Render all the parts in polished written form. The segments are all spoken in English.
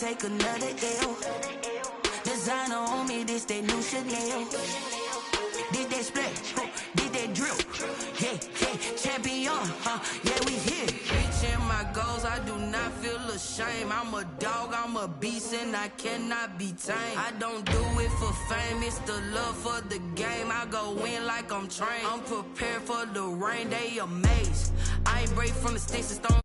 take another L. Designer on me, this that new Chanel. Did that splash, did that drill. Yeah, champion, yeah, we here. Reaching my goals, I do not feel ashamed. I'm a dog, I'm a beast, and I cannot be tamed. I don't do it for fame, it's the love for the game. I go in like I'm trained. I'm prepared for the rain, they amazed. I ain't break from the sticks and stones.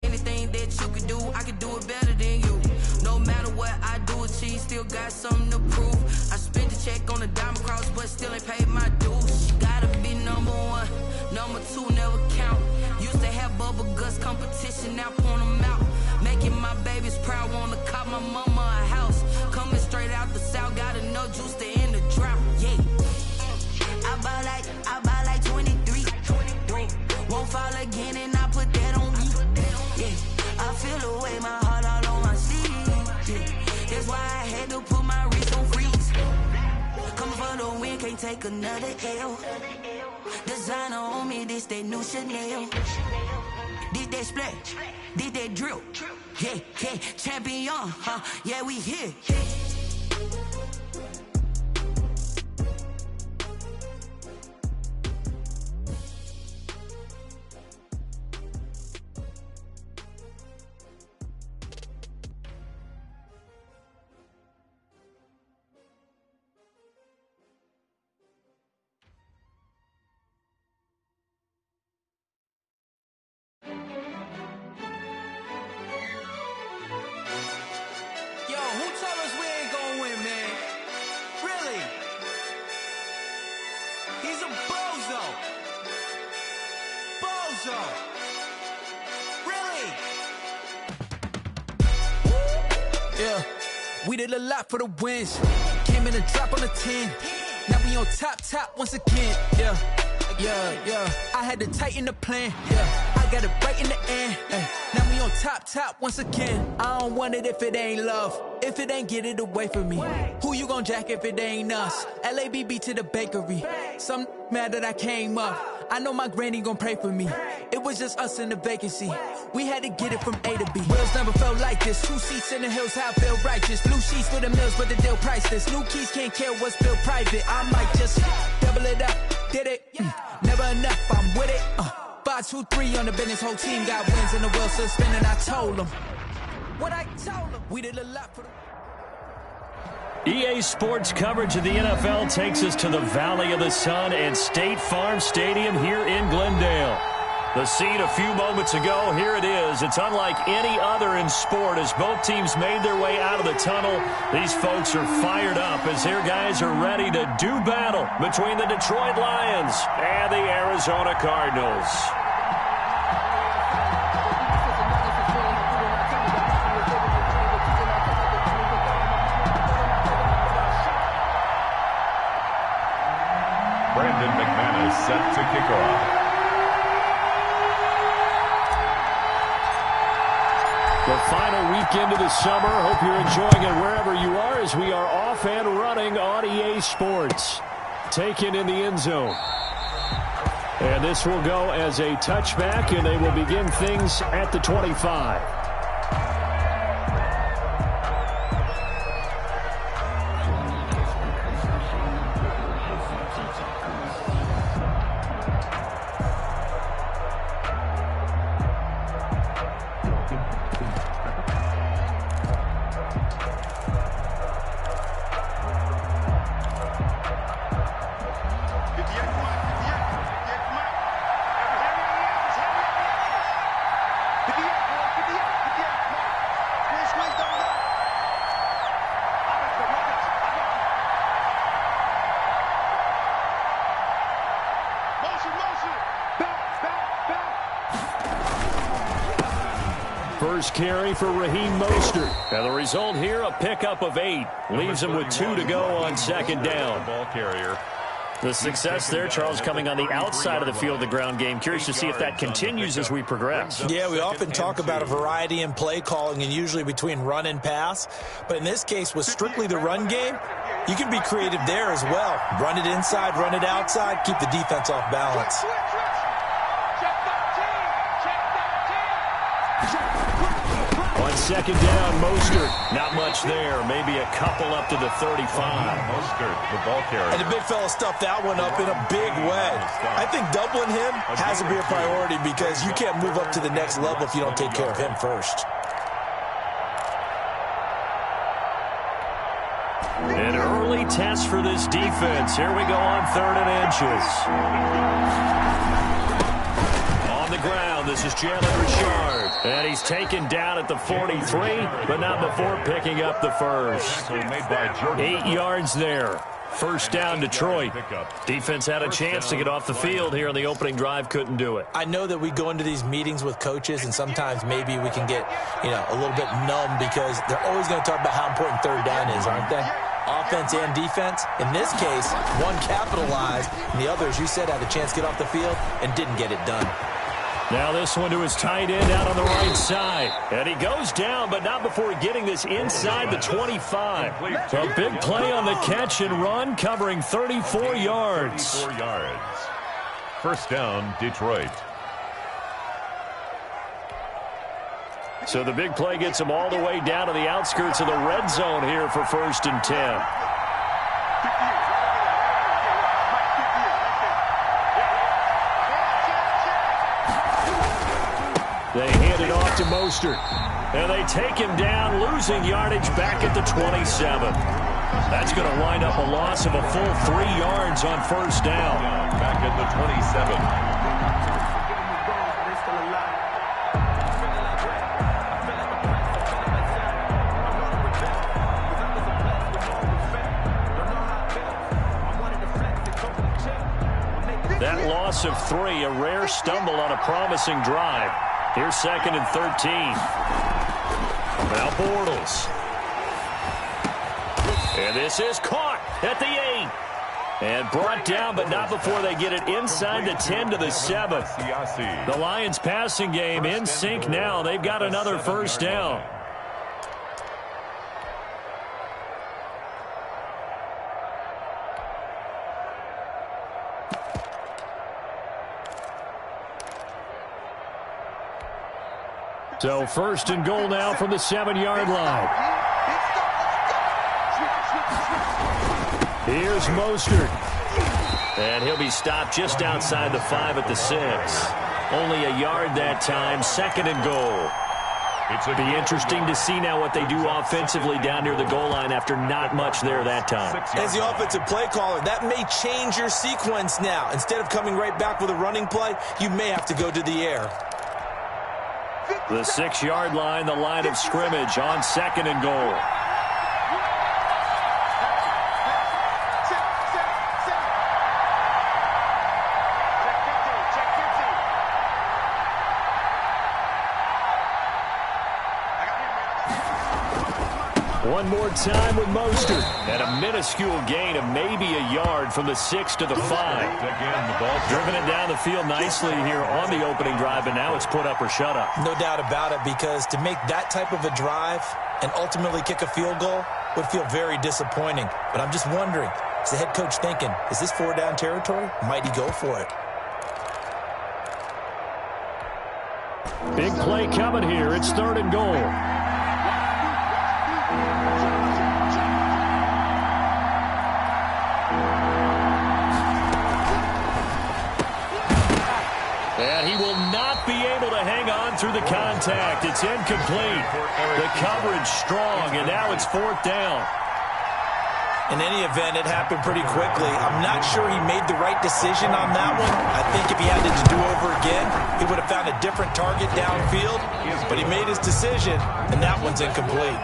Anything that you can do, I can do it better than you. No matter what I do, achieve, still got something to prove. I spent the check on the diamond cross, but still ain't paid my dues. Gotta be number one, number two never count. Used to have bubble guts competition, now point them out. Making my babies proud, wanna cop my mama a house. Coming straight out the south, got enough juice to end the drought. Yeah, I buy like 23. Won't fall again, and I put that on me. Yeah, I feel the way, my heart all on my sleeve. Yeah, that's why I had to put my wrist on freeze. Coming for the win, can't take another L. Designer on me, this that new Chanel. Did that splash, did that drill. Yeah, champion, yeah, we here. Yeah, we did a lot for the wins. Came in a drop on the 10. Now we on top once again. Yeah. I had to tighten the plan. Yeah, I got it right in the end. Now we on top once again. I don't want it if it ain't love. If it ain't, get it away from me. Who you gon' jack if it ain't us? LABB to the bakery. Some mad that I came up. I know my granny gon' pray for me. It was just us in the vacancy. We had to get it from A to B. Wheels never felt like this. 2 seats in the hills, how I feel righteous. Blue sheets for the mills, but the deal priceless. New keys can't care what's built private. I might just double it up. Did it? Never enough, I'm with it. 5, 2, 3 on the business. Whole team got wins and the wheels still spinning. I told them what I told them. We did a lot for them. EA Sports coverage of the NFL takes us to the Valley of the Sun and State Farm Stadium here in Glendale. The scene a few moments ago, here it is. It's unlike any other in sport as both teams made their way out of the tunnel. These folks are fired up as their guys are ready to do battle between the Detroit Lions and the Arizona Cardinals. Brandon McManus set to kick off. The final weekend of the summer. Hope you're enjoying it wherever you are as we are off and running on EA Sports. Taken in the end zone. And this will go as a touchback, and they will begin things at the 25. First carry for Raheem Mostert. And the result here, a pickup of 8. Leaves him with 2 to go on second down. Ball carrier. The success there, Charles, coming on the outside of the field, the ground game. Curious to see if that continues as we progress. Yeah, we often talk about a variety in play calling and usually between run and pass. But in this case, with strictly the run game, you can be creative there as well. Run it inside, run it outside, keep the defense off balance. On second down, Mostert. Not much there. Maybe a couple up to the 35. Mostert, the ball carrier. And the big fella stuffed that one up in a big way. I think doubling him has to be a priority because you can't move up to the next level if you don't take care of him first. An early test for this defense. Here we go on 3rd and inches. On the ground, this is Jalen Richard. And he's taken down at the 43, but not before picking up the first. 8 yards there. First down, Detroit. Defense had a chance to get off the field here on the opening drive, couldn't do it. I know that we go into these meetings with coaches, and sometimes maybe we can get, a little bit numb because they're always going to talk about how important 3rd down is, aren't they? Offense and defense. In this case, one capitalized, and the other, as you said, had a chance to get off the field and didn't get it done. Now this one to his tight end out on the right side. And he goes down, but not before getting this inside the 25. A big play on the catch and run, covering 34 yards. 34 yards. First down, Detroit. So the big play gets him all the way down to the outskirts of the red zone here for 1st and 10. They hand it off to Mostert. And they take him down, losing yardage back at the 27. That's going to wind up a loss of a full 3 yards on 1st down. Back at the 27. That loss of 3, a rare stumble on a promising drive. Here's 2nd and 13. Now Bortles. And this is caught at the 8. And brought down, but not before they get it inside the 10 to the 7. The Lions passing game in sync now. They've got another first down. So 1st and goal now from the 7-yard line. Here's Mostert. And he'll be stopped just outside the 5 at the 6. Only a yard that time, 2nd and goal. It'll be interesting to see now what they do offensively down near the goal line after not much there that time. As the offensive play caller, that may change your sequence now. Instead of coming right back with a running play, you may have to go to the air. The 6-yard line, the line of scrimmage on 2nd and goal. One more time with Mostert. And a minuscule gain of maybe a yard from the 6 to the 5. Again, the ball Driven it down the field nicely here on the opening drive, and now it's put up or shut up. No doubt about it, because to make that type of a drive and ultimately kick a field goal would feel very disappointing. But I'm just wondering, is the head coach thinking, is this 4-down territory? Might he go for it? Big play coming here. It's 3rd and goal. And he will not be able to hang on through the contact. It's incomplete. The coverage strong, and now it's 4th down. In any event, it happened pretty quickly. I'm not sure he made the right decision on that one. I think if he had it to do over again, he would have found a different target downfield. But he made his decision, and that one's incomplete.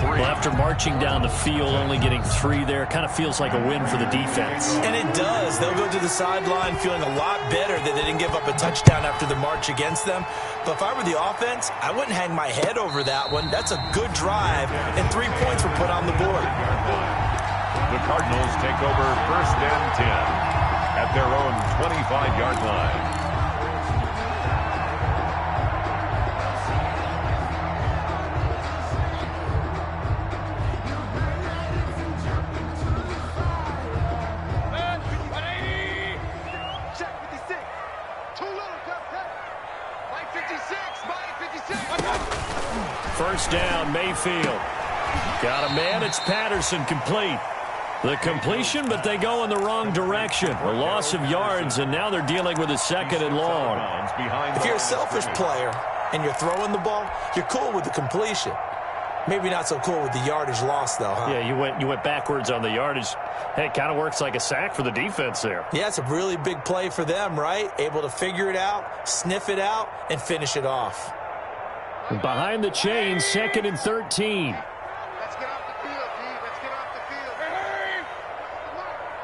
Well, after marching down the field, only getting 3 there, kind of feels like a win for the defense. And it does. They'll go to the sideline feeling a lot better that they didn't give up a touchdown after the march against them. But if I were the offense, I wouldn't hang my head over that one. That's a good drive, and 3 points were put on the board. The Cardinals take over 1st and 10 at their own 25-yard line. First down, Mayfield. Got a man, it's Patterson, complete. The completion, but they go in the wrong direction. A loss of yards, and now they're dealing with a second and long. If you're a selfish player and you're throwing the ball, you're cool with the completion. Maybe not so cool with the yardage loss, though, huh? Yeah, you went backwards on the yardage. Hey, it kind of works like a sack for the defense there. Yeah, it's a really big play for them, right? Able to figure it out, sniff it out, and finish it off. Behind the chain, 2nd and 13. Let's get off the field, D. Let's get off the field. Hey!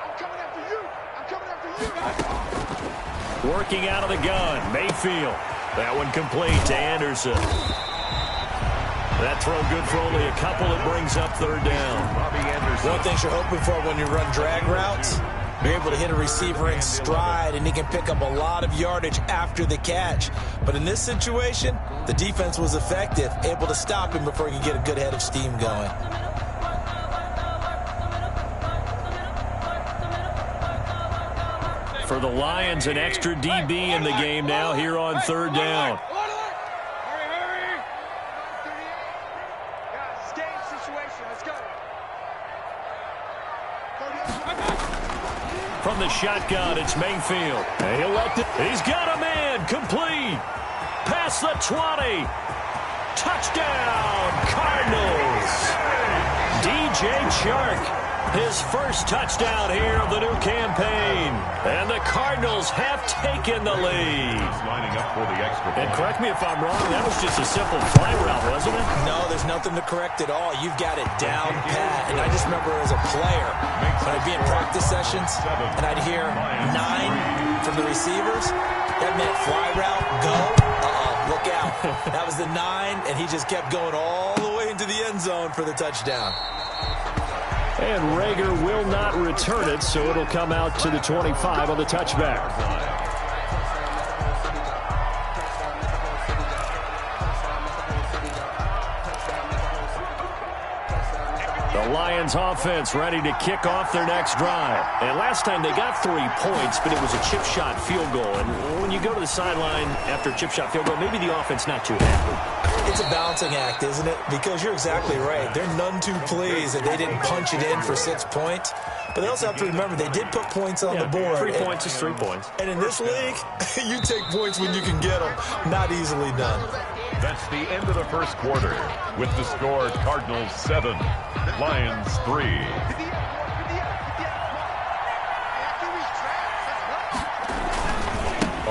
I'm coming after you. I'm coming after you. Working out of the gun, Mayfield. That one complete to Anderson. That throw good for only a couple. It brings up 3rd down. One thing you're hoping for when you run drag routes, you're able to hit a receiver in stride, and he can pick up a lot of yardage after the catch. But in this situation, the defense was effective, able to stop him before he could get a good head of steam going. For the Lions, an extra DB in the game now here on 3rd down. From the shotgun, it's Mayfield. He's got a man, complete. Past the 20. Touchdown, Cardinals. DJ Chark, his first touchdown here of the new campaign. And the Cardinals have taken the lead. Lining up for the extra point. And correct me if I'm wrong, that was just a simple fly route, wasn't it? No, there's nothing to correct at all. You've got it down pat. And I just remember as a player, when I'd be in practice sessions, and I'd hear 9 from the receivers, that meant fly route, go. Look out. That was the 9, and he just kept going all the way into the end zone for the touchdown. And Rager will not return it, so it'll come out to the 25 on the touchback. The Lions offense ready to kick off their next drive. And last time they got 3 points, but it was a chip shot field goal. And when you go to the sideline after a chip shot field goal, maybe the offense not too happy. It's a balancing act, isn't it? Because you're exactly right. They're none too pleased that they didn't punch it in for 6 points. But they also have to remember they did put points on the board. 3 points is 3 points. And in this league, you take points when you can get them. Not easily done. That's the end of the first quarter. With the score, Cardinals 7, Lions 3.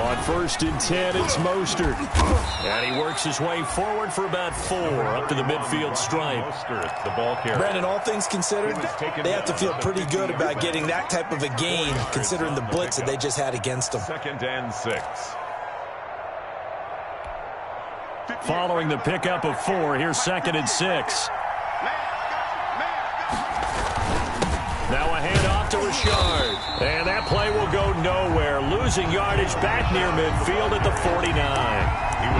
On 1st and 10, it's Mostert. And he works his way forward for about 4 up to the midfield stripe. Mostert, the ball carrier. Brandon, all things considered, they have to feel pretty good about getting that type of a gain, considering the blitz that they just had against them. 2nd and 6. Following the pickup of 4, here's 2nd and 6. Now a handoff to Richard. And that play will go nowhere. Losing yardage back near midfield at the 49.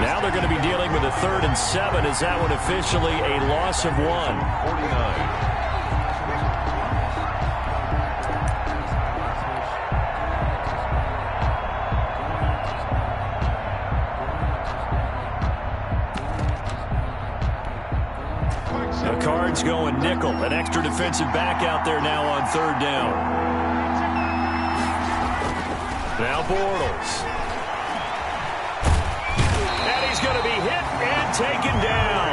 Now they're going to be dealing with a 3rd and 7. Is that one officially a loss of 1? 49. The Cards going nickel. An extra defensive back out there now on 3rd down. Now Bortles. And he's going to be hit and taken down.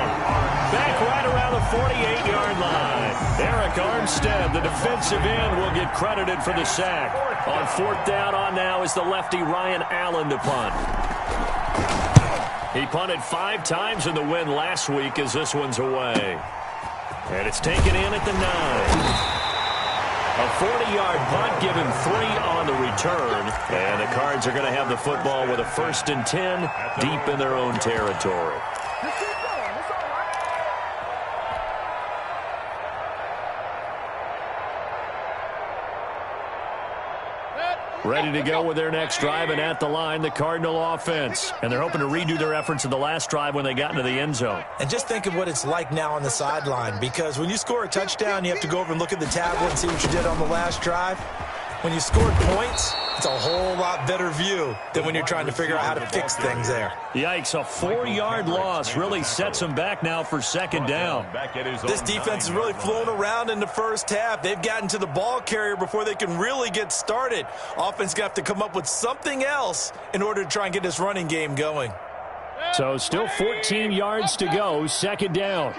Back right around the 48-yard line. Eric Armstead, the defensive end, will get credited for the sack. On 4th down on now is the lefty Ryan Allen to punt. He punted 5 times in the win last week as this one's away. And it's taken in at the 9. A 40-yard punt, given 3 on the return. And the Cards are going to have the football with a 1st and 10 deep in their own territory. Ready to go with their next drive, and at the line, the Cardinal offense. And they're hoping to redo their efforts in the last drive when they got into the end zone. And just think of what it's like now on the sideline, because when you score a touchdown, you have to go over and look at the tablet and see what you did on the last drive. When you scored points, It's a whole lot better view than when you're trying to figure out how to fix things there. Yikes, a 4-yard loss really sets them back now for second down. This defense has really flown around in the first half. They've gotten to the ball carrier before they can really get started. Offense going to have to come up with something else in order to try and get this running game going. So still 14 yards to go, second down.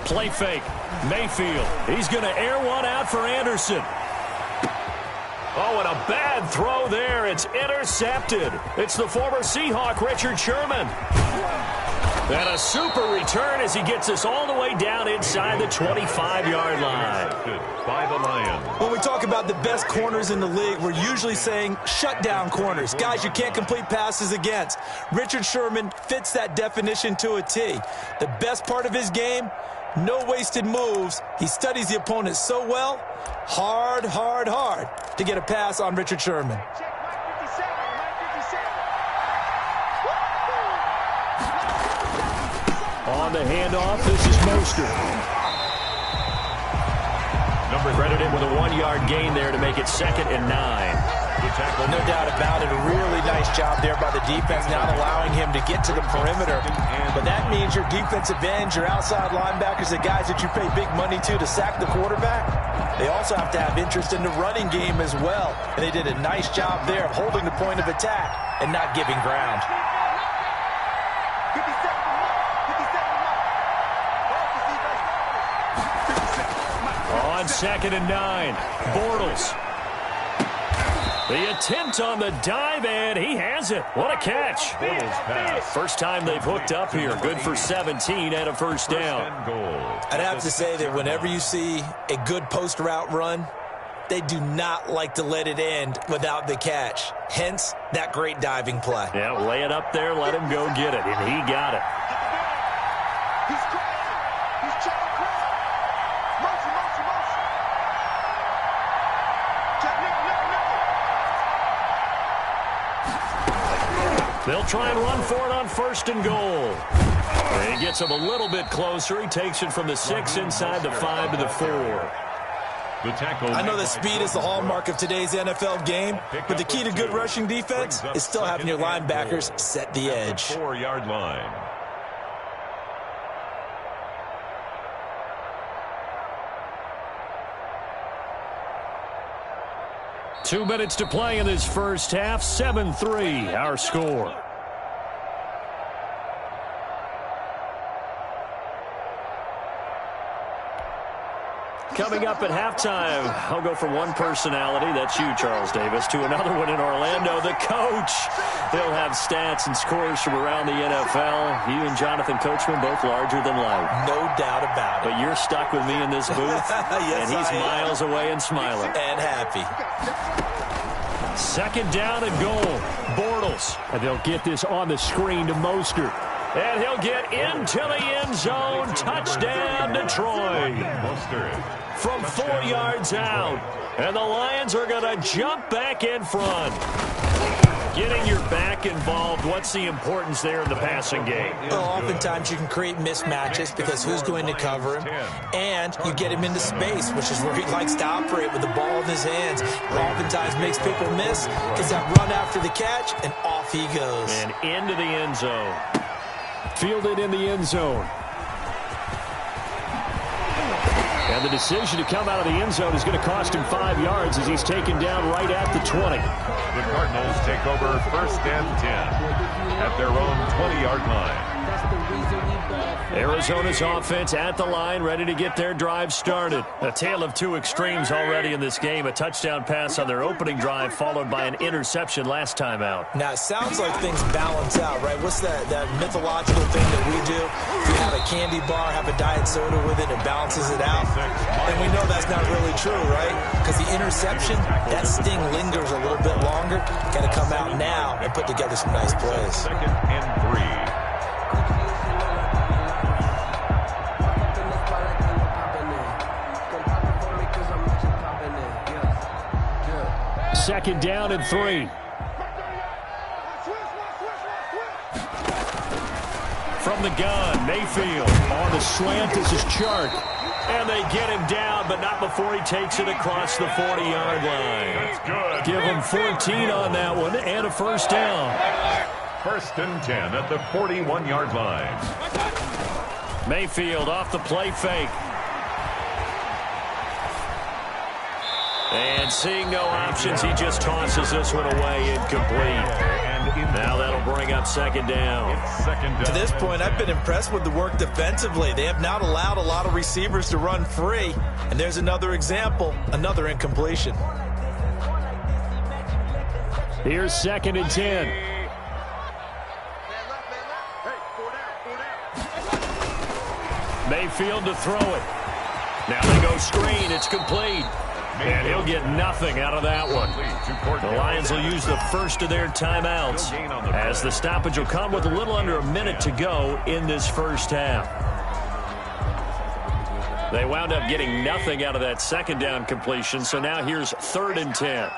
Play fake. Mayfield. He's going to air one out for Anderson. Oh, and a bad throw there. It's intercepted. It's the former Seahawk, Richard Sherman. And a super return as he gets us all the way down inside the 25-yard line. By the Lions. When we talk about the best corners in the league, we're usually saying shutdown corners, guys you can't complete passes against. Richard Sherman fits that definition to a T. The best part of his game, no wasted moves. He studies the opponent so well. Hard to get a pass on Richard Sherman. On the handoff, this is Mostert. Credited with a 1-yard gain there to make it 2nd and 9. No doubt about it. A really nice job there by the defense, not allowing him to get to the perimeter. But that means your defensive ends, your outside linebackers, the guys that you pay big money to sack the quarterback, they also have to have interest in the running game as well. And they did a nice job there of holding the point of attack and not giving ground. On 2nd and 9, Bortles. The attempt on the dive, and he has it. What a catch. First time they've hooked up here. Good for 17 and a first down. I'd have to say that whenever you see a good post route run, they do not like to let it end without the catch. Hence, that great diving play. Yeah, lay it up there, let him go get it, and he got it. They'll try and run for it on 1st and goal. He gets him a little bit closer. He takes it from the 6 inside the 5 to the 4. I know that speed is the hallmark of today's NFL game, but the key to good rushing defense is still having your linebackers set the edge. 4-yard line. Two minutes to play in this first half. 7-3, our score. Coming up at halftime, I'll go from one personality, that's you, Charles Davis, to another one in Orlando, the coach. He'll have stats and scores from around the NFL. You and Jonathan Coachman, both larger than life. No doubt about it. But you're stuck with me in this booth, yes, and he's miles away and smiling. And happy. 2nd down and goal. Bortles. And they'll get this on the screen to Mostert. And he'll get into the end zone. Touchdown, Detroit. From 4 yards out. And the Lions are going to jump back in front. Getting your back involved, what's the importance there in the passing game? Well, oftentimes you can create mismatches because who's going to cover him, and you get him into space, which is where he likes to operate with the ball in his hands. Oftentimes makes people miss, gets that run after the catch, and off he goes. And into the end zone. Fielded in the end zone. And the decision to come out of the end zone is going to cost him 5 yards as he's taken down right at the 20. The Cardinals take over 1st and 10 at their own 20-yard line. Arizona's offense at the line, ready to get their drive started. A tale of two extremes already in this game. A touchdown pass on their opening drive, followed by an interception last time out. Now, it sounds like things balance out, right? What's that mythological thing that we do? If you have a candy bar, have a diet soda with it, it balances it out. And we know that's not really true, right? Because the interception, that sting lingers a little bit longer. Got to come out now and put together some nice plays. 2nd and 3. Second down and 3. From the gun, Mayfield on the slant. This is Chark. And they get him down, but not before he takes it across the 40-yard line. That's good. Give him 14 on that one and a first down. First and 10 at the 41-yard line. Mayfield off the play fake. And seeing no options, he just tosses this one away incomplete. Now that'll bring up second down. To this point, I've been impressed with the work defensively. They have not allowed a lot of receivers to run free. And there's another example, another incompletion. Here's second and 10. Mayfield to throw it. Now they go screen. It's complete. And he'll get nothing out of that one. The Lions will use the first of their timeouts as the stoppage will come with a little under a minute to go in this first half. They wound up getting nothing out of that second down completion, so now here's third and 10.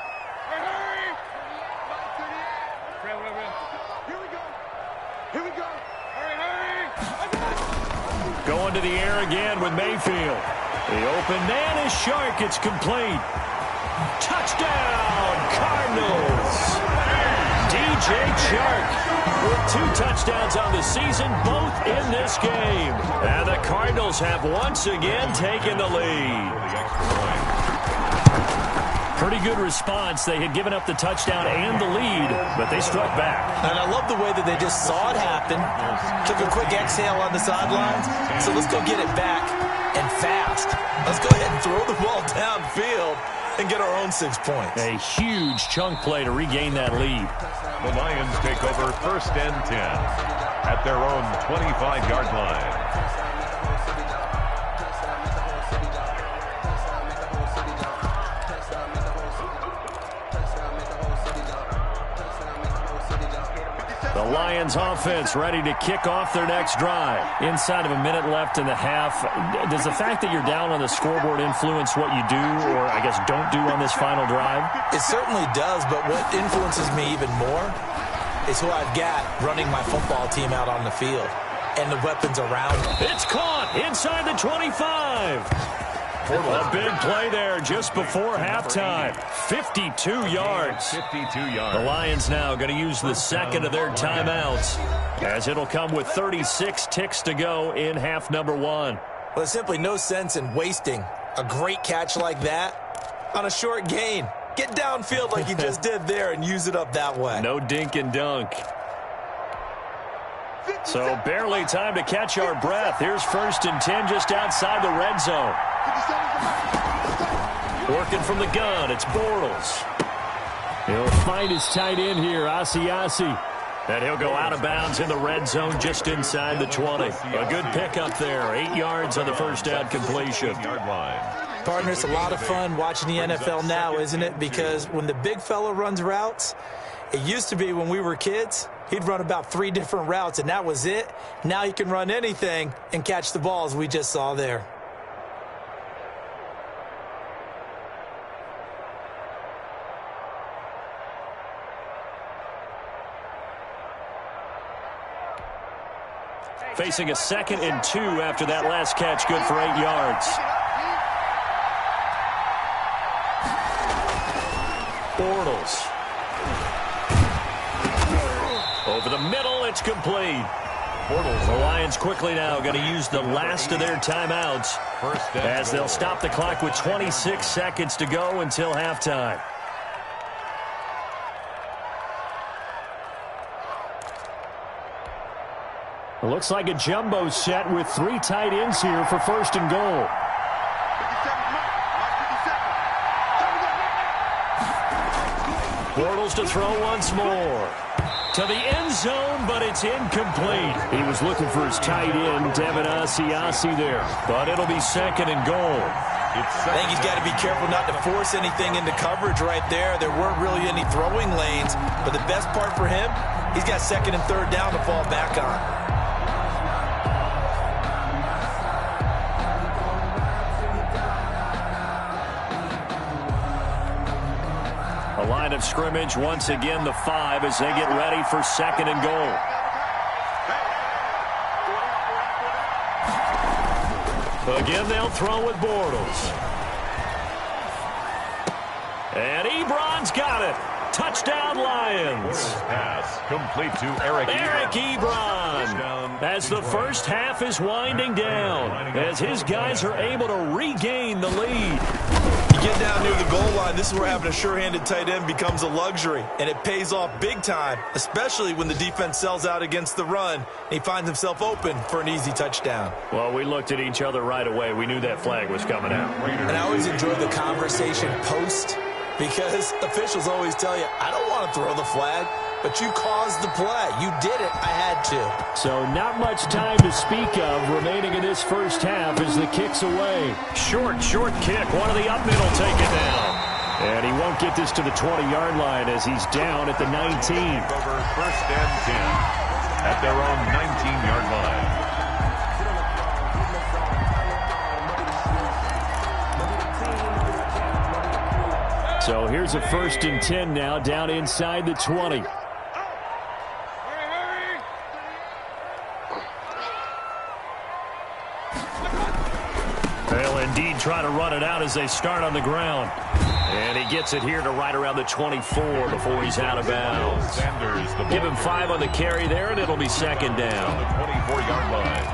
Going to the air again with Mayfield. The open man is Chark. It's complete. Touchdown, Cardinals. DJ Chark with 2 touchdowns on the season, both in this game. And the Cardinals have once again taken the lead. Pretty good response. They had given up the touchdown and the lead, but they struck back. And I love the way that they just saw it happen. Took a quick exhale on the sidelines. So let's go get it back and fast. Let's go ahead and throw the ball downfield and get our own 6 points. A huge chunk play to regain that lead. The Lions take over first and 10 at their own 25-yard line. The Lions offense ready to kick off their next drive. Inside of a minute left in the half, does the fact that you're down on the scoreboard influence what you do, or I guess don't do on this final drive? It certainly does, but what influences me even more is who I've got running my football team out on the field and the weapons around them. It's caught inside the 25. A big play there just before halftime. 52 yards. 52 yards. The Lions now going to use the second of their timeouts, as it'll come with 36 ticks to go in half number 1. Well, there's simply no sense in wasting a great catch like that on a short gain. Get downfield like you just did there and use it up that way. No dink and dunk. So barely time to catch our breath. Here's first and 10 just outside the red zone. Working from the gun, it's Bortles. He'll find his tight end here, Asiasi. And he'll go out of bounds in the red zone just inside the 20. A good pickup there. 8 yards on the first down completion. Partner, it's a lot of fun watching the NFL now, isn't it? Because when the big fella runs routes, it used to be when we were kids, he'd run about 3 different routes, and that was it. Now he can run anything and catch the balls we just saw there. Facing a second and 2 after that last catch, good for 8 yards. Bortles. Over the middle, it's complete. Bortles. The Lions quickly now going to use the last of their timeouts as they'll stop the clock with 26 seconds to go until halftime. It looks like a jumbo set with 3 tight ends here for first and goal. Bortles to throw once more. To the end zone, but it's incomplete. He was looking for his tight end, Devin Asiasi there. But it'll be second and goal. I think he's got to be careful not to force anything into coverage right there. There weren't really any throwing lanes. But the best part for him, he's got second and third down to fall back on. A line of scrimmage, once again the 5 as they get ready for second and goal. Again, they'll throw with Bortles. And Ebron's got it. Touchdown, Lions. Pass complete to Eric Ebron. As the first half is winding down, as his guys are able to regain the lead. You get down near the goal line, this is where having a sure-handed tight end becomes a luxury, and it pays off big time, especially when the defense sells out against the run, and he finds himself open for an easy touchdown. Well, we looked at each other right away. We knew that flag was coming out. And I always enjoy the conversation post, because officials always tell you, I don't want to throw the flag, but you caused the play. You did it. I had to. So not much time to speak of remaining in this first half as the kick's away. Short kick. One of the up middle take it down. And he won't get this to the 20-yard line as he's down at the 19. Over first and 10 at their own 19-yard line. So here's a 1st and 10 now, down inside the 20. They'll indeed try to run it out as they start on the ground. And he gets it here to right around the 24 before he's out of bounds. Give him 5 on the carry there, and it'll be 2nd down. The 24-yard line.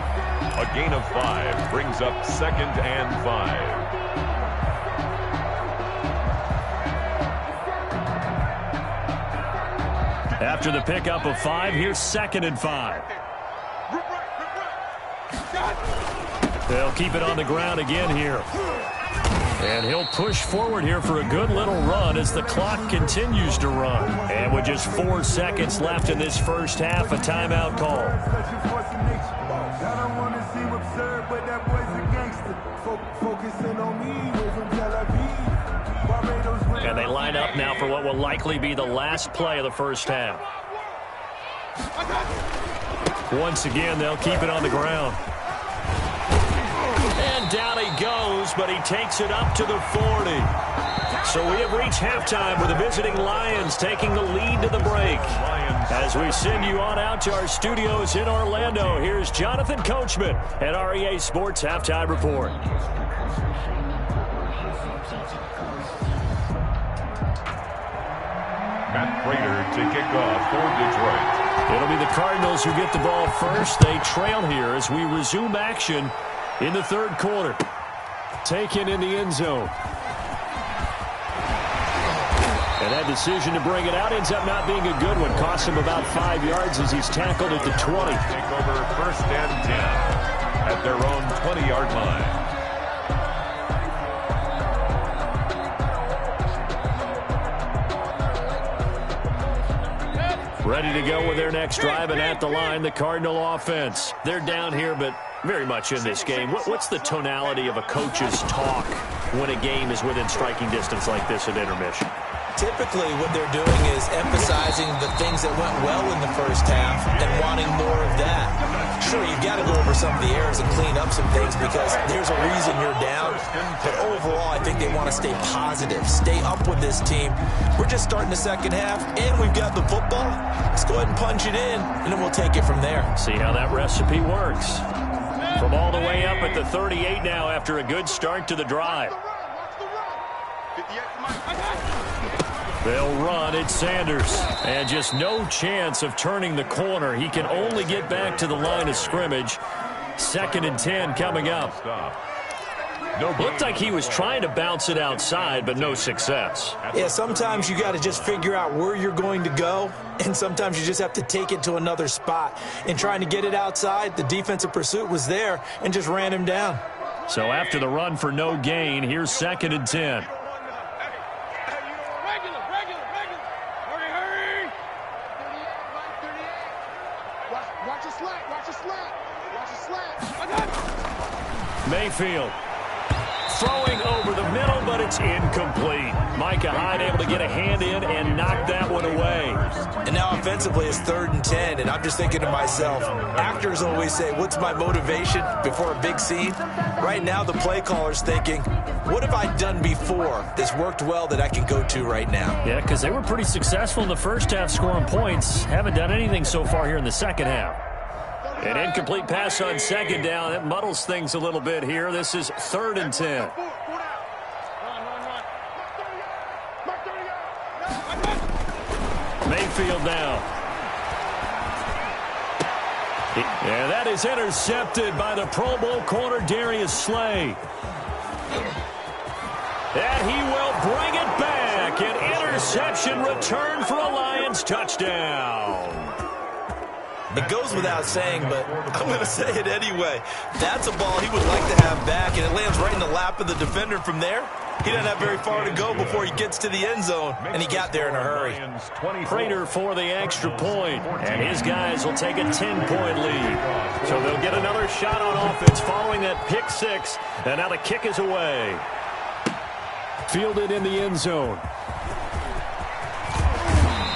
A gain of 5 brings up 2nd and 5. After the pickup of 5, here's 2nd and 5. They'll keep it on the ground again here. And he'll push forward here for a good little run as the clock continues to run. And with just 4 seconds left in this first half, a timeout call. And they line up now for what will likely be the last play of the first half. Once again, they'll keep it on the ground. And down he goes, but he takes it up to the 40. So we have reached halftime with the visiting Lions taking the lead to the break. As we send you on out to our studios in Orlando, here's Jonathan Coachman at REA Sports Halftime Report. Matt Prater to kick off for Detroit. It'll be the Cardinals who get the ball first. They trail here as we resume action in the 3rd quarter. Taken in the end zone. And that decision to bring it out ends up not being a good one. Costs him about 5 yards as he's tackled at the 20. Take over 1st and 10 at their own 20-yard line. Ready to go with their next drive, and at the line, the Cardinal offense. They're down here, but very much in this game. What's the tonality of a coach's talk when a game is within striking distance like this at intermission? Typically, what they're doing is emphasizing the things that went well in the first half and wanting more of that. Sure, you've got to go over some of the errors and clean up some things because there's a reason you're down. But overall, I think they want to stay positive, stay up with this team. We're just starting the second half, and we've got the football. Let's go ahead and punch it in, and then we'll take it from there. See how that recipe works. From all the way up at the 38 now after a good start to the drive. They'll run at Sanders. And just no chance of turning the corner. He can only get back to the line of scrimmage. 2nd and 10 coming up. Looked like he was trying to bounce it outside, but no success. Yeah, sometimes you got to just figure out where you're going to go, and sometimes you just have to take it to another spot. In trying to get it outside, the defensive pursuit was there and just ran him down. So after the run for no gain, here's 2nd and 10. Mayfield throwing over the middle, but it's incomplete. Micah Hyde able to get a hand in and knock that one away. And now offensively it's 3rd and 10, and I'm just thinking to myself, actors always say, what's my motivation before a big scene? Right now the play caller's thinking, what have I done before that's worked well that I can go to right now? Yeah, because they were pretty successful in the first half scoring points. Haven't done anything so far here in the second half. An incomplete pass on second down. It muddles things a little bit here. This is 3rd and 10. Mayfield now. And that is intercepted by the Pro Bowl corner Darius Slay. And he will bring it back. An interception return for a Lions touchdown. It goes without saying, but I'm going to say it anyway. That's a ball he would like to have back, and it lands right in the lap of the defender from there. He doesn't have very far to go before he gets to the end zone, and he got there in a hurry. Prater for the extra point, and his guys will take a 10-point lead. So they'll get another shot on offense following that pick six, and now the kick is away. Fielded in the end zone.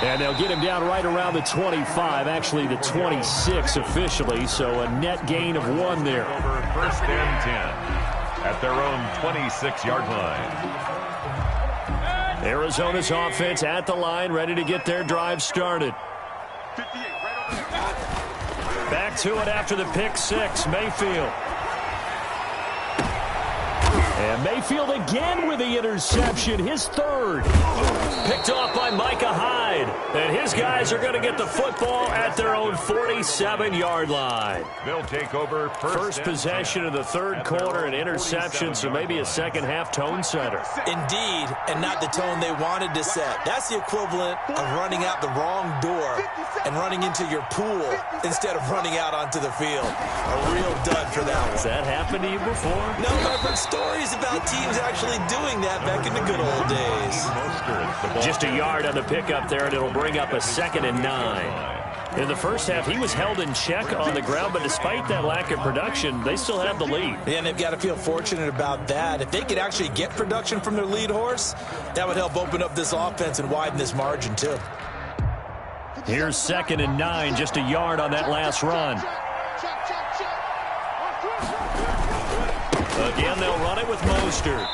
And they'll get him down right around the 25, actually the 26 officially, so a net gain of 1 there. Over 1st and 10 at their own 26-yard line. Arizona's offense at the line, ready to get their drive started. Back to it after the pick six, Mayfield. And Mayfield again with the interception, his 3rd. Picked off by Micah Hyde. And his guys are going to get the football at their own 47-yard line. They'll take over first possession of the 3rd quarter, an interception, so maybe a second-half tone setter. Indeed, and not the tone they wanted to set. That's the equivalent of running out the wrong door and running into your pool instead of running out onto the field. A real dud for that one. Has that happened to you before? No, but I've heard stories about teams actually doing that back in the good old days. Just a yard on the pickup there, and it'll bring up a 2nd and 9. In the first half, he was held in check on the ground, but despite that lack of production, they still have the lead. Yeah, and they've got to feel fortunate about that. If they could actually get production from their lead horse, that would help open up this offense and widen this margin, too. Here's 2nd and 9, just a yard on that last run. Again, they'll run it with Mostert.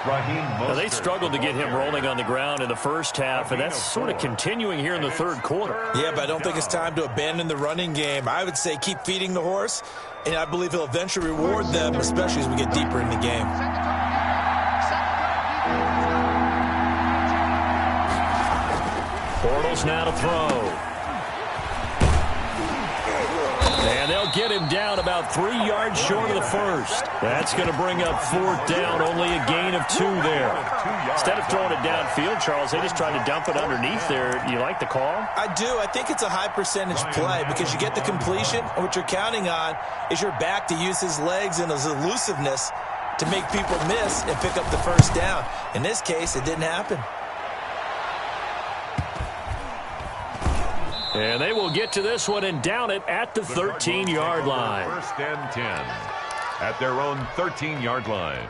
Now, they struggled to get him rolling on the ground in the first half, and that's sort of continuing here in the 3rd quarter. Yeah, but I don't think it's time to abandon the running game. I would say keep feeding the horse, and I believe he'll eventually reward them, especially as we get deeper in the game. Bortles now to throw. And they'll get him down about 3 yards short of the 1st. That's going to bring up 4th down, only a gain of 2 there. Instead of throwing it downfield, Charles, they just tried to dump it underneath there. You like the call? I do. I think it's a high percentage play because you get the completion, and what you're counting on is your back to use his legs and his elusiveness to make people miss and pick up the 1st down. In this case, it didn't happen. And they will get to this one and down it at the 13-yard line. 1st and 10 at their own 13-yard line.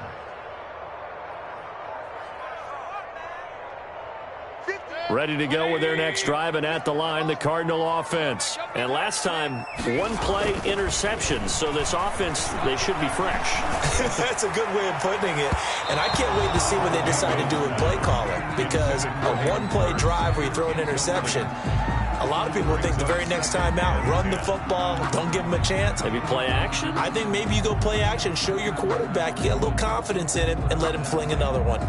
Ready to go with their next drive, and at the line, the Cardinal offense. And last time, 1-play interception, so this offense, they should be fresh. That's a good way of putting it. And I can't wait to see what they decide to do with play calling, because a 1-play drive where you throw an interception, a lot of people think the very next time out, run the football, don't give him a chance. Maybe play action? I think maybe you go play action, show your quarterback, you get a little confidence in him, and let him fling another one.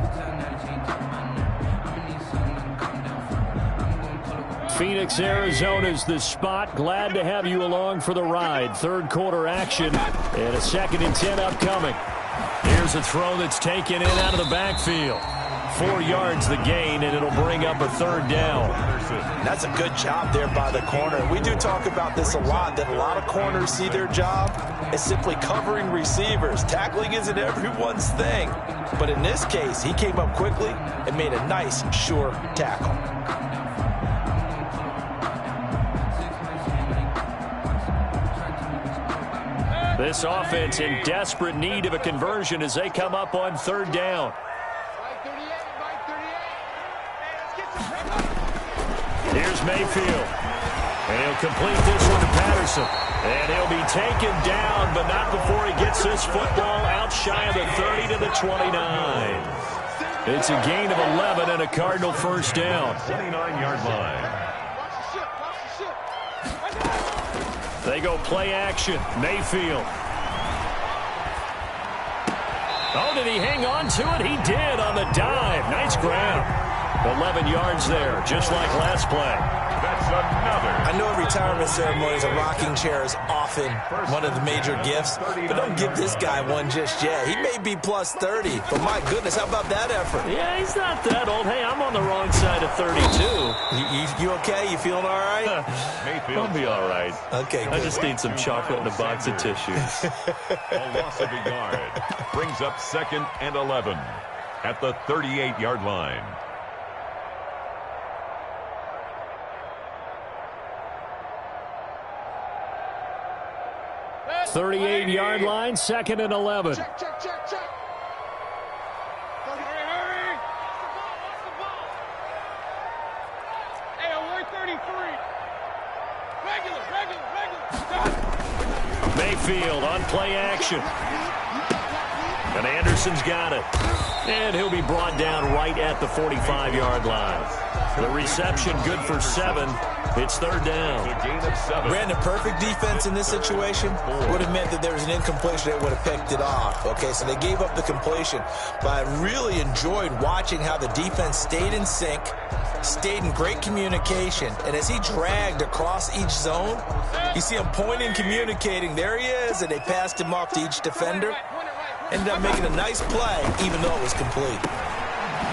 Phoenix, Arizona's the spot. Glad to have you along for the ride. 3rd quarter action, and a 2nd and 10 upcoming. Here's a throw that's taken in out of the backfield. 4 yards the gain, and it'll bring up a 3rd down. That's a good job there by the corner. We do talk about this a lot, that a lot of corners see their job as simply covering receivers. Tackling isn't everyone's thing. But in this case, he came up quickly and made a nice, sure tackle. This offense in desperate need of a conversion as they come up on 3rd down. Here's Mayfield. And he'll complete this one to Patterson. And he'll be taken down, but not before he gets this football out shy of the 30 to the 29. It's a gain of 11 and a Cardinal 1st down. 29-yard line. They go play action. Mayfield. Oh, did he hang on to it? He did on the dive. Nice grab. 11 yards there, just like last play. That's another. I know at retirement ceremonies, a rocking chair is often one of the major gifts, but don't give this guy one just yet. He may be plus 30, but my goodness, how about that effort? Yeah, he's not that old. Hey, I'm on the wrong side of 32. You okay? You feeling all right? I'll be all right. Okay, good. I just need some chocolate and a box of tissues. A loss of a yard brings up 2nd and 11 at the 38-yard line. 38-yard line, 2nd and 11. Check. Hurry. Watch the ball. Hey, alert 33. Regular. Mayfield on play action. And Anderson's got it. And he'll be brought down right at the 45-yard line. The reception good for 7. It's 3rd down. A gain of 7. Brandon, perfect defense in this situation would have meant that there was an incompletion that would have picked it off. Okay, so they gave up the completion. But I really enjoyed watching how the defense stayed in sync, stayed in great communication, and as he dragged across each zone, you see him pointing, communicating. There he is, and they passed him off to each defender. Ended up making a nice play, even though it was complete.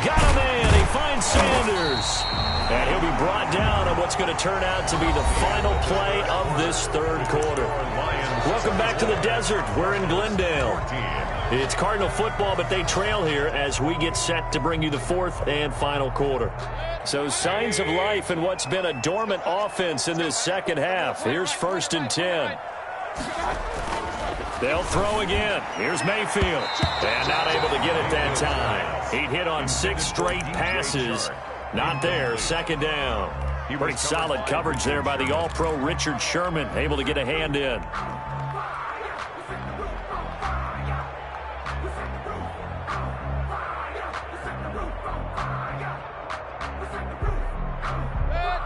Got a man. He finds Sanders. And he'll be brought down on what's going to turn out to be the final play of this 3rd quarter. Welcome back to the desert. We're in Glendale. It's Cardinal football, but they trail here as we get set to bring you the 4th and final quarter. So signs of life in what's been a dormant offense in this second half. Here's 1st and 10. They'll throw again. Here's Mayfield. And not able to get it that time. He'd hit on 6 straight passes. Not there. 2nd down. Pretty solid coverage there by the All-Pro Richard Sherman. Able to get a hand in.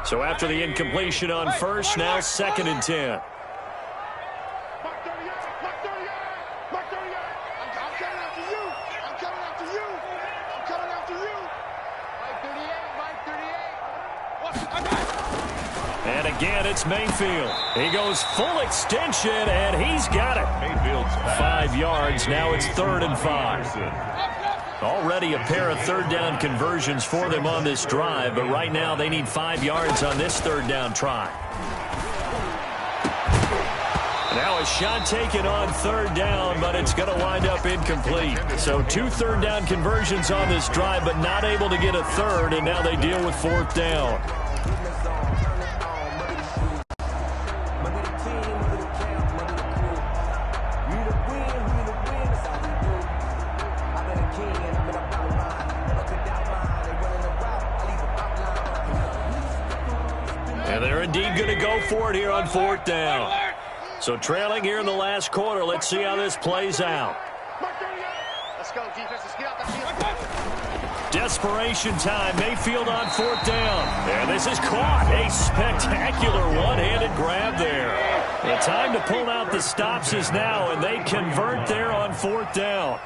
So after the incompletion on 1st, now 2nd and 10. And again, it's Mayfield. He goes full extension, and he's got it. Mayfield's 5 yards. Now it's 3rd and 5. Already a pair of 3rd down conversions for them on this drive, but right now they need 5 yards on this 3rd down try. Now a shot taken on 3rd down, but it's going to wind up incomplete. So 2 3rd down conversions on this drive, but not able to get a 3rd, and now they deal with 4th down. And they're indeed going to go for it here on 4th down. So trailing here in the last quarter. Let's see how this plays out. Let's go, defense. Let's get out that field. Desperation time. Mayfield on 4th down. And this is caught. A spectacular one-handed grab there. The time to pull out the stops is now, and they convert there on 4th down.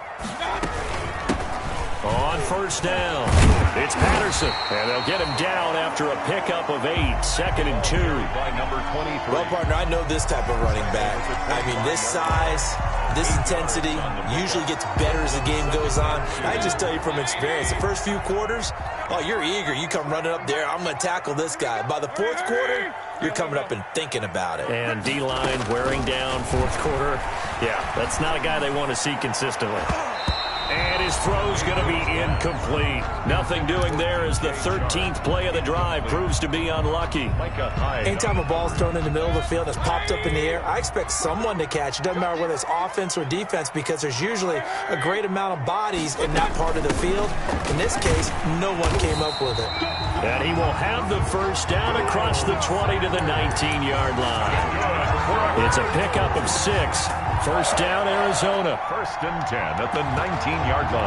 On 1st down, it's Patterson, and they'll get him down after a pickup of 8, 2nd and 2. by number 23. Well, partner, I know this type of running back. I mean, this size, this intensity usually gets better as the game goes on. I just tell you from experience, the first few quarters, oh, you're eager. You come running up there, I'm going to tackle this guy. By the 4th quarter, you're coming up and thinking about it. And D-line wearing down 4th quarter. Yeah, that's not a guy they want to see consistently. And his throw's going to be incomplete. Nothing doing there as the 13th play of the drive proves to be unlucky. Anytime a ball's thrown in the middle of the field that's popped up in the air, I expect someone to catch. It doesn't matter whether it's offense or defense, because there's usually a great amount of bodies in that part of the field. In this case, no one came up with it. And he will have the 1st down across the 20 to the 19-yard line. It's a pickup of 6. 1st down, Arizona. 1st and 10 at the 19-yard line.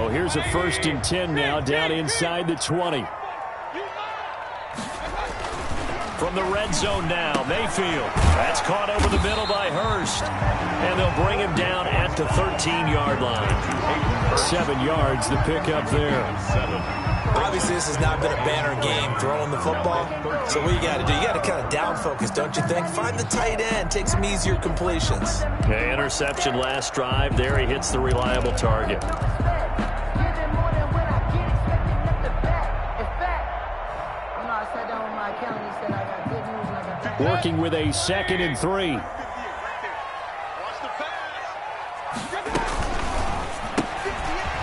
So here's a 1st and 10 now down inside the 20. From the red zone now, Mayfield. That's caught over the middle by Hurst. And they'll bring him down at the 13-yard line. 7 yards, the pickup there. Obviously, this has not been a banner game throwing the football. So what you got to do, you got to kind of down focus, don't you think? Find the tight end, take some easier completions. Okay, interception last drive. There he hits the reliable target. Working with a 2nd and 3.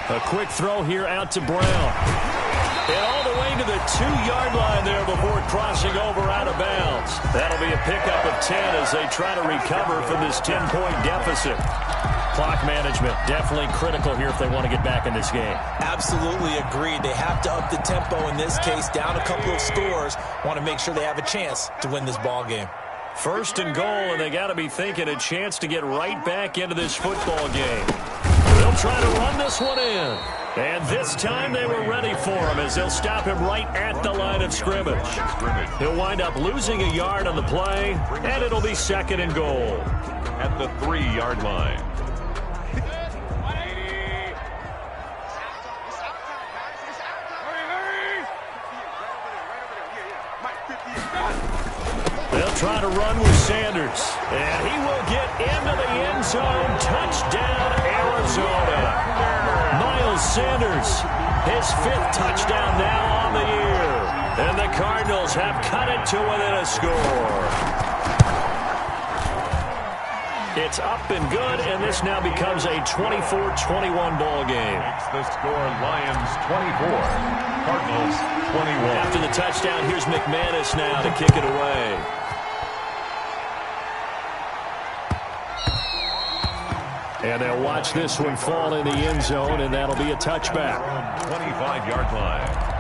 A quick throw here out to Brown. And all the way to the 2-yard line there before crossing over out of bounds. That'll be a pickup of 10 as they try to recover from this 10-point deficit. Clock management definitely critical here if they want to get back in this game. Absolutely agreed. They have to up the tempo in this case, down a couple of scores. Want to make sure they have a chance to win this ball game. 1st and goal, and they got to be thinking a chance to get right back into this football game. They'll try to run this one in. And this time they were ready for him as they'll stop him right at the line of scrimmage. He'll wind up losing a yard on the play, and it'll be 2nd and goal. At the 3-yard line. They'll try to run with Sanders, and he will get into the end zone. Touchdown, Arizona. Miles Sanders, his 5th touchdown now on the year. And the Cardinals have cut it to within a score. It's up and good, and this now becomes a 24-21 ball game. Makes the score Lions 24, Cardinals 21. After the touchdown, here's McManus now to kick it away. And they'll watch this one fall in the end zone, and that'll be a touchback. 25-yard line.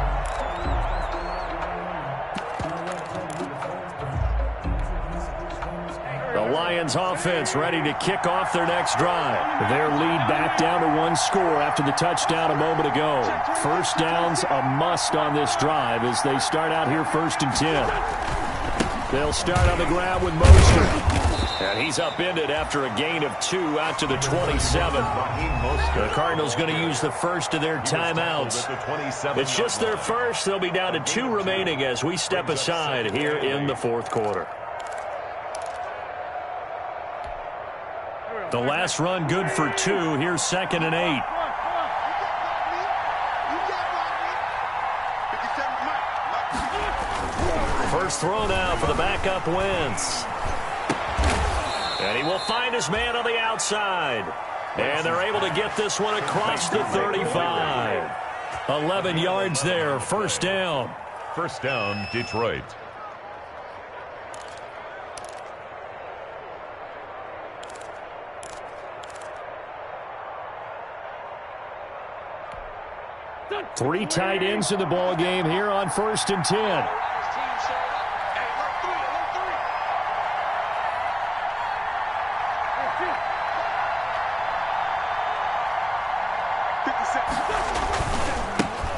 The Lions offense ready to kick off their next drive. Their lead back down to 1 score after the touchdown a moment ago. 1st downs a must on this drive as they start out here 1st and 10. They'll start on the ground with Mostert. And he's upended after a gain of 2 out to the 27. The Cardinals going to use the first of their timeouts. It's just their first. They'll be down to 2 remaining as we step aside here in the 4th quarter. The last run good for 2. Here's 2nd and 8. First throw now for the backup Wentz. And he will find his man on the outside. And they're able to get this one across the 35. 11 yards there. 1st down. 1st down, Detroit. Three tight ends in the ball game here on 1st and 10.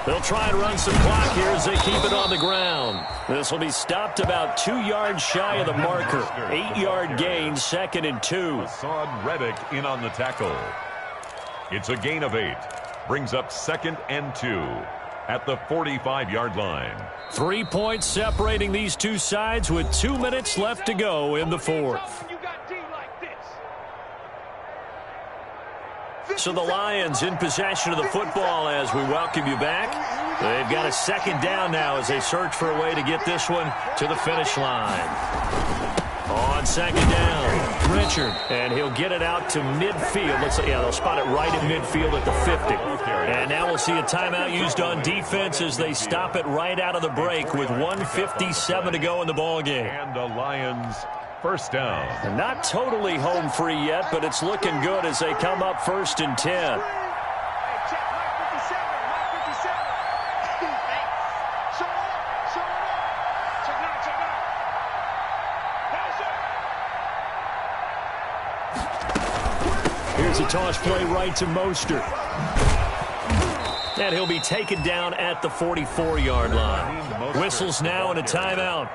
They'll try and run some clock here as they keep it on the ground. This will be stopped about 2 yards shy of the marker. 8-yard gain, 2nd and 2. Hassan Reddick in on the tackle. It's a gain of 8. Brings up 2nd and 2 at the 45-yard line. 3 points separating these two sides with 2 minutes left to go in the 4th. So the Lions in possession of the football as we welcome you back. They've got a 2nd down now as they search for a way to get this one to the finish line. On 2nd down, Richard, and he'll get it out to midfield. They'll spot it right in midfield at the 50. And now we'll see a timeout used on defense as they stop it right out of the break with 1:57 to go in the ball game. And the Lions 1st down. And not totally home free yet, but it's looking good as they come up 1st and 10. Here's a toss play right to Mostert. And he'll be taken down at the 44-yard line. Whistles now and a timeout.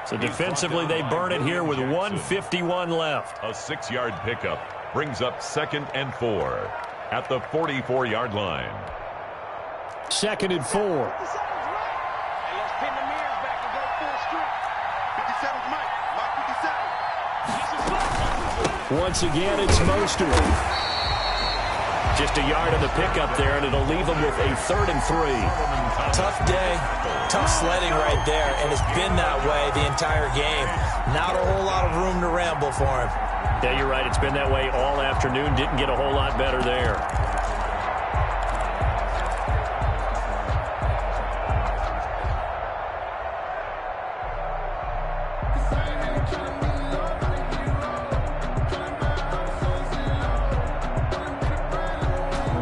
So defensively, they burn it here with 1:51 left. A 6-yard pickup brings up 2nd and 4 at the 44-yard line. 2nd and 4. Once again, it's Mostert. Just a yard on the pickup there, and it'll leave them with a 3rd and 3. Tough day, tough sledding right there, and it's been that way the entire game. Not a whole lot of room to ramble for him. Yeah, you're right. It's been that way all afternoon. Didn't get a whole lot better there.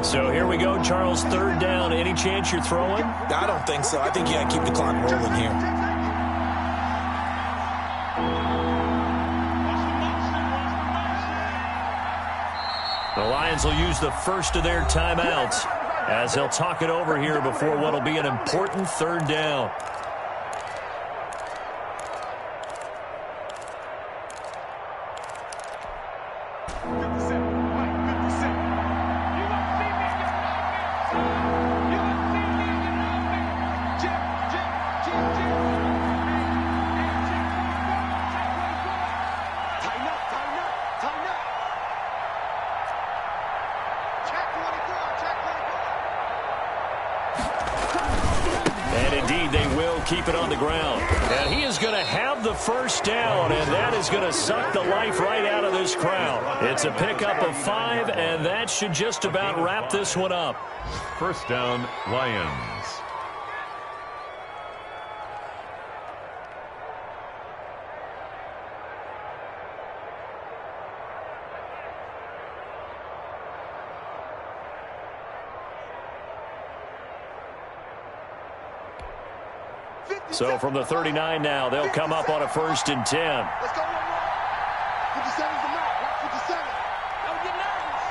So here we go, Charles, 3rd down. Any chance you're throwing? I don't think so. I think you got to keep the clock rolling here. The Lions will use the first of their timeouts as they'll talk it over here before what will be an important 3rd down. Keep it on the ground. And he is going to have the 1st down, and that is going to suck the life right out of this crowd. It's a pickup of 5, and that should just about wrap this one up. 1st down, Lions. So from the 39 now, they'll come up on a 1st and 10. Let's go. 57's the mark. 57. Don't get nervous.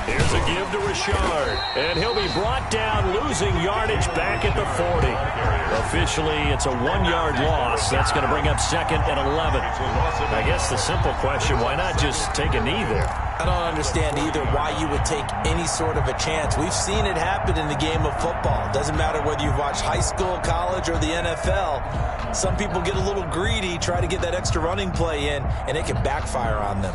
Here's a give to Richard. And he'll be brought down, losing yardage back at the 40. Officially, it's a 1-yard loss. That's going to bring up 2nd and 11. I guess the simple question, why not just take a knee there? I don't understand either why you would take any sort of a chance. We've seen it happen in the game of football. Doesn't matter whether you've watched high school, college, or the NFL. Some people get a little greedy, try to get that extra running play in, and it can backfire on them.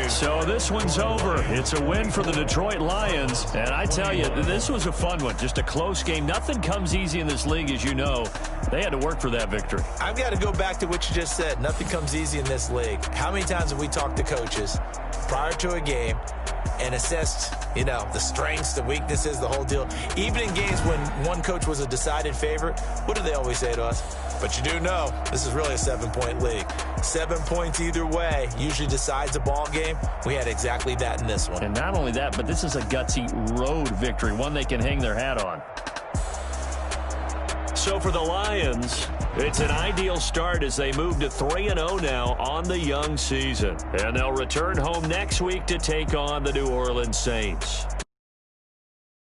So this one's over. It's a win for the Detroit Lions. And I tell you, this was a fun one. Just a close game. Nothing comes easy in this league, as you know. They had to work for that victory. I've got to go back to what you just said. Nothing comes easy in this league. How many times have we talked to coaches prior to a game and assessed, you know, the strengths, the weaknesses, the whole deal? Even in games when one coach was a decided favorite, what do they always say to us? But you do know this is really a 7-point league. 7 points either way usually decides a ball game. We had exactly that in this one. And not only that, but this is a gutsy road victory, one they can hang their hat on. So for the Lions, it's an ideal start as they move to 3-0 now on the young season. And they'll return home next week to take on the New Orleans Saints.